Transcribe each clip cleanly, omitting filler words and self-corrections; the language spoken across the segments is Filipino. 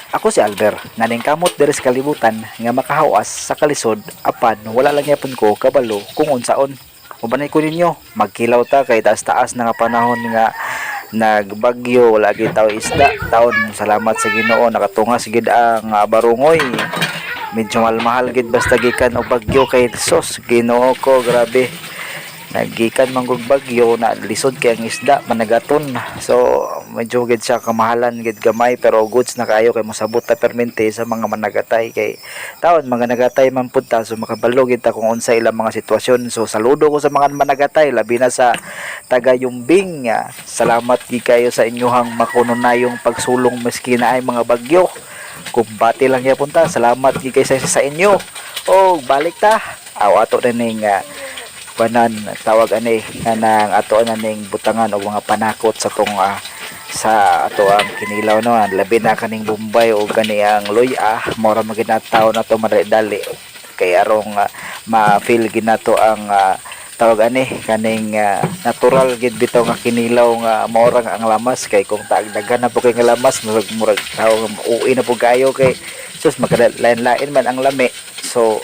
Ako si Alber, naning kamot diri sa kalibutan nga makahawas sa kalisod apan wala lang yapon ko kabalo kung unsaon. Ubanay ko ninyo, magkilaw ta kay taas-taas na nga panahon nga nagbagyo wala gyud tawo isda. Taon salamat sa Ginoo nakatunga sigid ang barungoy. Medyo mahal gid basta gikan og bagyo kay sos Ginoo ko grabe. Naggikan manggug bagyo na lisod kay ang isda managaton, so medyo gid siya kamahalan gid gamay pero goods na kayo kay mosabot ta permente sa mga managatay kay taon mga nagatay man pud ta so makabalo gid ta kung unsa ilang mga sitwasyon. So saludo ko sa mga managatay labi na sa taga Yumbing. Salamat gid kayo sa inyohang makununayong pagsulong maski na ay mga bagyo. Kumbati lang gyapon ta, salamat gid kay sa inyo. O balik ta ato na ning banan tawag ani kanang ato na ning butangan og mga panakot sa tong sa ato ang kinilaw no labi na kaning Bombay o kani ang Loya mora maginataw na to madali kay arong ma-feel ginato ang tawag ani kaning natural gid bitaw nga kinilaw nga mora ang lamas kay kung taagdagan na po kay nga lamas murag tawag uwi na po kayo kay sus magkalain-lain man ang lami. So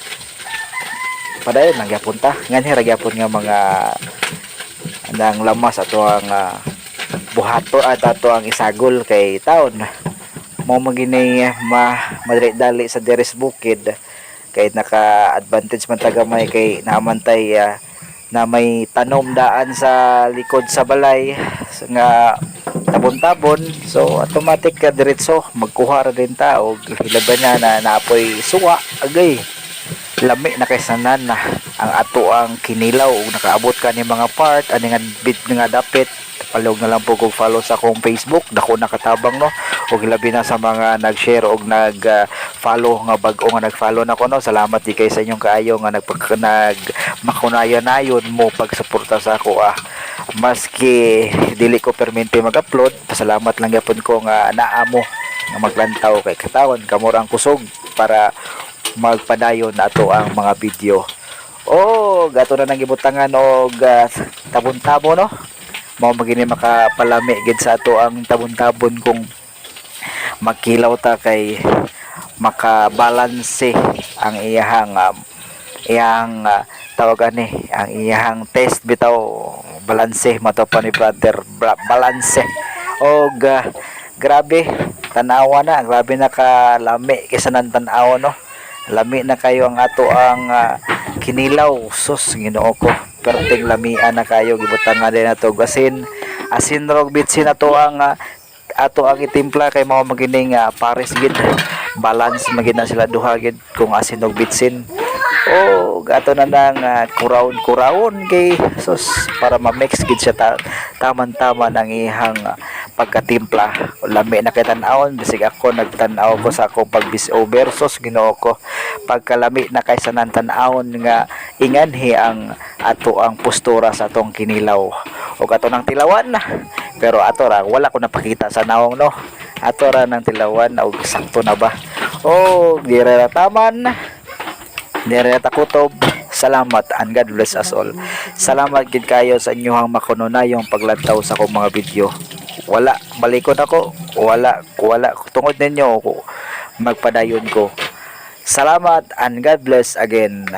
padayon nagyapon ta ngani ra gyapon nga mga nang lamas ato ang buhato at ato ang isagol kay taon mo magini madali sa deres bukid kay naka advantage man tagamay kay namantay na may tanom daan sa likod sa balay nga tabon-tabon, so automatic ka diretso magkuha ra din ta og hilaban na naapoy suwa agay lami na kay sanan na ang ato ang kinilaw ug nakaabot ka ni mga part ani nga bit nga dapit palog na lang po kog follow sa akong Facebook dako nakatabang no ug labi na sa mga nag-share ug nag-follow nga bag-o nga nag-follow nako no. Salamat di kay sa inyong kaayo nga makunayon-nayon mo pagsuporta sa ako maski dili ko permente mag-upload. Pasalamat lang gyapon ko nga naa mo nga maglantaw kay katawan kamurang kusog para magpadayon na ato ang mga video. Gato na nang gibutangan og tabon-tabon no. Mao magini makapalami gid sa ato ang tabon-tabon kung magkilaw ta kay makabalanse ang iyang tawagan ni ang iyang test bitaw balanse mato pa ni brother balanse og grabe tanawa na grabe nakalami kaysa nan tan-aw no. Lami na kayo ang ato ang kinilaw sus Ginoo ko perting lamian na kayo gibutangan din nato asin rog bitsin ato ang ato ang itimpla kay mao magining pares gid balance magina sila duha gid kung asin og bitsin gato na nang kurawon kay sus para ma-mix gid siya taman-tama ng ihang pagkatimpla. Lami na kay tan-awon bisig ako nagtan-aw ko sa akong pagbis over sus Ginoo ko pagkalami na kay sanan tan-awon nga inganhi ang ato ang postura sa atong kinilaw ug ato nang tilawan pero ato ra wala ko napakita sa nawong no ato ra nang tilawan og sakto na ba dire ra taman dire takutob. Salamat and God bless us all. Salamat gid kayo sa inyohang makununayong paglantaw sa akong mga video. Wala balikod ako wala tungod ninyo magpadayon ko. Salamat and God bless again.